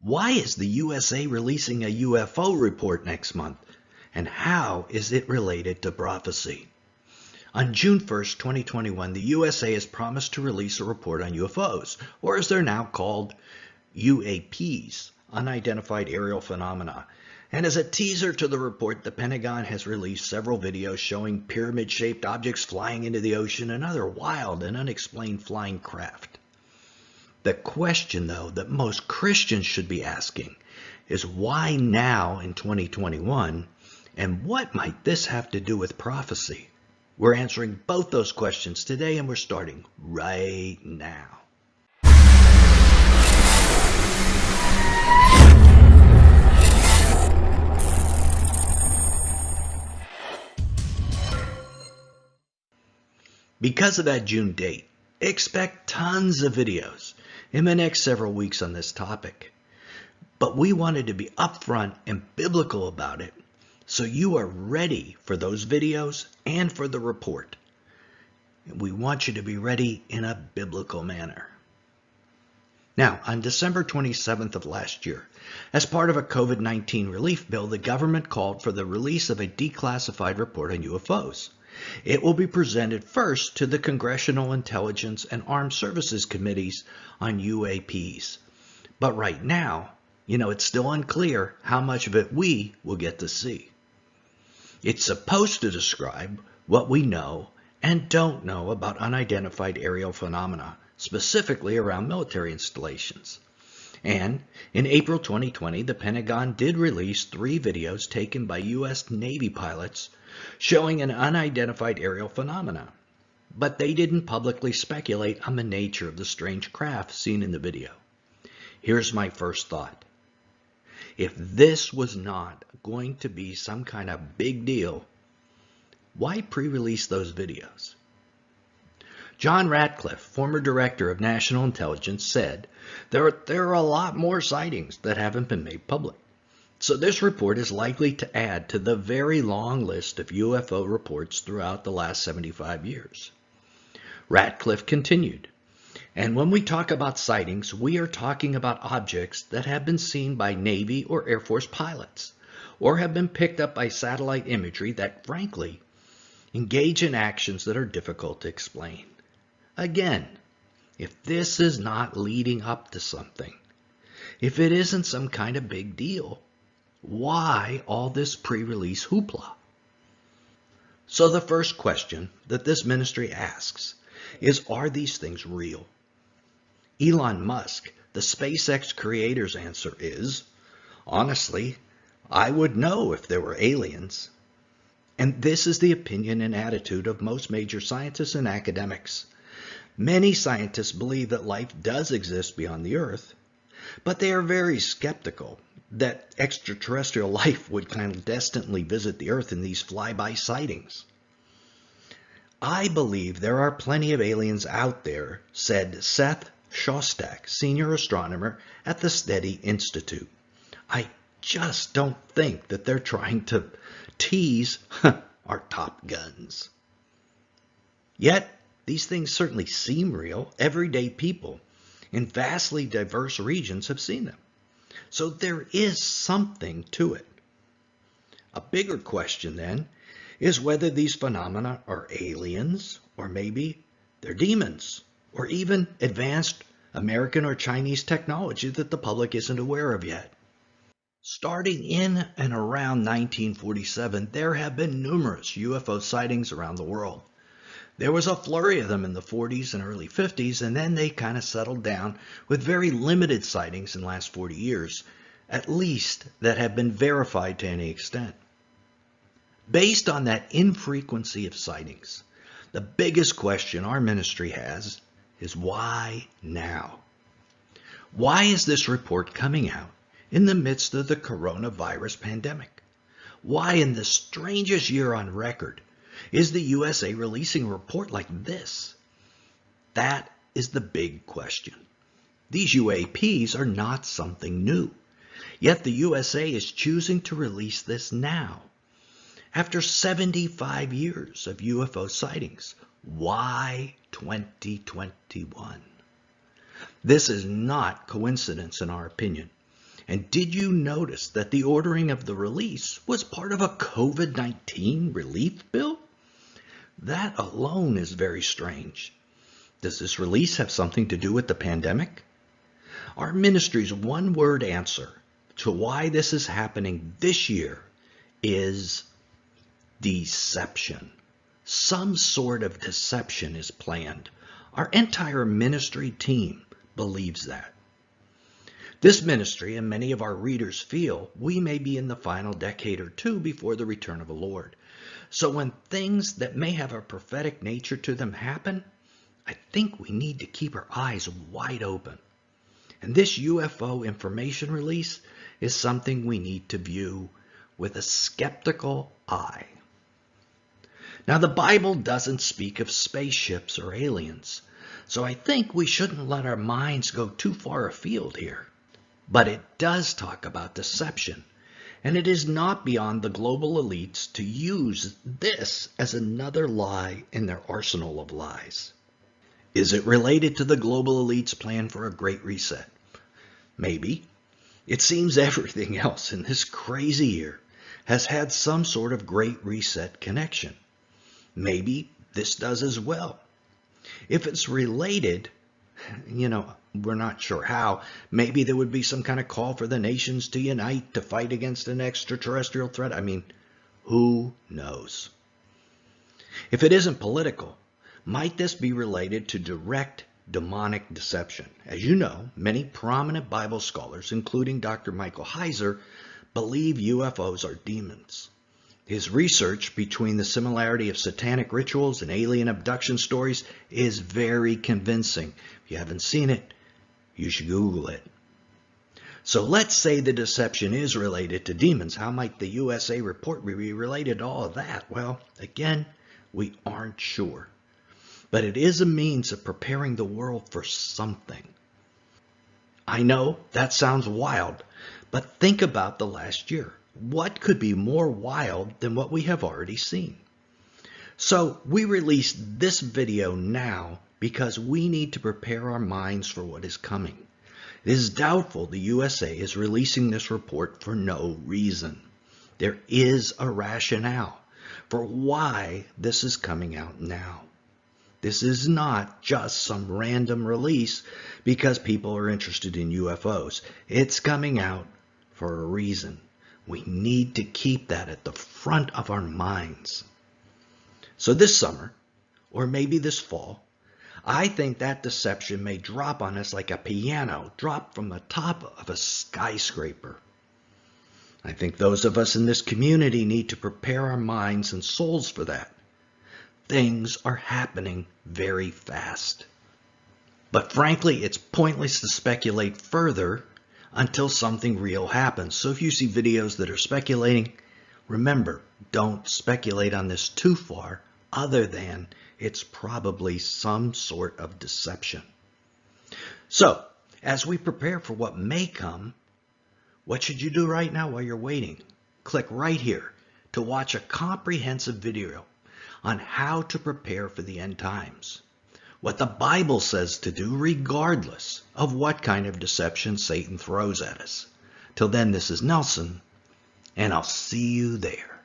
Why is the USA releasing a UFO report next month? And how is it related to prophecy? On June 1st, 2021, the USA has promised to release a report on UFOs, or as they're now called, UAPs, unidentified aerial phenomena. And as a teaser to the report, the Pentagon has released several videos showing pyramid-shaped objects flying into the ocean and other wild and unexplained flying craft. The question, though, that most Christians should be asking is why now in 2021, and what might this have to do with prophecy? We're answering both those questions today, and we're starting right now. Because of that June date, expect tons of videos in the next several weeks on this topic. But we wanted to be upfront and biblical about it, so you are ready for those videos and for the report. We want you to be ready in a biblical manner. Now, on December 27th of last year, as part of a COVID-19 relief bill, the government called for the release of a declassified report on UFOs. It will be presented first to the Congressional Intelligence and Armed Services Committees on UAPs. But right now, it's still unclear how much of it we will get to see. It's supposed to describe what we know and don't know about unidentified aerial phenomena, specifically around military installations. And in April 2020, the Pentagon did release 3 videos taken by U.S. Navy pilots showing an unidentified aerial phenomena. But they didn't publicly speculate on the nature of the strange craft seen in the video. Here's my first thought. If this was not going to be some kind of big deal, why pre-release those videos? John Ratcliffe, former director of national intelligence, said there are a lot more sightings that haven't been made public. So this report is likely to add to the very long list of UFO reports throughout the last 75 years. Ratcliffe continued, and when we talk about sightings, we are talking about objects that have been seen by Navy or Air Force pilots, or have been picked up by satellite imagery that, frankly, engage in actions that are difficult to explain. Again, if this is not leading up to something, if it isn't some kind of big deal, why all this pre-release hoopla? So the first question that this ministry asks is, are these things real? Elon Musk, the SpaceX creator's answer is, honestly, I would know if there were aliens. And this is the opinion and attitude of most major scientists and academics. Many scientists believe that life does exist beyond the Earth, but they are very skeptical that extraterrestrial life would clandestinely visit the Earth in these flyby sightings. I believe there are plenty of aliens out there, said Seth Shostak, senior astronomer at the SETI Institute. I just don't think that they're trying to tease our top guns. Yet, these things certainly seem real. Everyday people in vastly diverse regions have seen them. So there is something to it. A bigger question then is whether these phenomena are aliens, or maybe they're demons, or even advanced American or Chinese technology that the public isn't aware of yet. Starting in and around 1947, there have been numerous UFO sightings around the world. There was a flurry of them in the 40s and early 50s, and then they kind of settled down with very limited sightings in the last 40 years, at least that have been verified to any extent. Based on that infrequency of sightings, the biggest question our ministry has is why now? Why is this report coming out in the midst of the coronavirus pandemic? Why in the strangest year on record is the USA releasing a report like this? That is the big question. These UAPs are not something new, yet the USA is choosing to release this now. After 75 years of UFO sightings, why 2021? This is not coincidence in our opinion. And did you notice that the ordering of the release was part of a COVID-19 relief bill? That alone is very strange. Does this release have something to do with the pandemic? Our ministry's one-word answer to why this is happening this year is deception. Some sort of deception is planned. Our entire ministry team believes that. This ministry and many of our readers feel we may be in the final decade or two before the return of the Lord. So when things that may have a prophetic nature to them happen, I think we need to keep our eyes wide open. And this UFO information release is something we need to view with a skeptical eye. Now, the Bible doesn't speak of spaceships or aliens, so I think we shouldn't let our minds go too far afield here. But it does talk about deception, and it is not beyond the global elites to use this as another lie in their arsenal of lies. Is it related to the global elites' plan for a great reset? Maybe. It seems everything else in this crazy year has had some sort of great reset connection. Maybe this does as well. If it's related, we're not sure how. Maybe there would be some kind of call for the nations to unite to fight against an extraterrestrial threat. Who knows? If it isn't political, might this be related to direct demonic deception? As you know, many prominent Bible scholars, including Dr. Michael Heiser, believe UFOs are demons. His research between the similarity of satanic rituals and alien abduction stories is very convincing. If you haven't seen it, you should Google it. So let's say the deception is related to demons. How might the USA report be related to all of that? Well, again, we aren't sure. But it is a means of preparing the world for something. I know that sounds wild, but think about the last year. What could be more wild than what we have already seen? So we released this video now because we need to prepare our minds for what is coming. It is doubtful the USA is releasing this report for no reason. There is a rationale for why this is coming out now. This is not just some random release because people are interested in UFOs. It's coming out for a reason. We need to keep that at the front of our minds. So this summer, or maybe this fall, I think that deception may drop on us like a piano dropped from the top of a skyscraper. I think those of us in this community need to prepare our minds and souls for that. Things are happening very fast. But frankly, it's pointless to speculate further until something real happens. So if you see videos that are speculating, remember, don't speculate on this too far, other than it's probably some sort of deception. So, as we prepare for what may come, what should you do right now while you're waiting? Click right here to watch a comprehensive video on how to prepare for the end times. What the Bible says to do regardless of what kind of deception Satan throws at us. Till then, this is Nelson, and I'll see you there.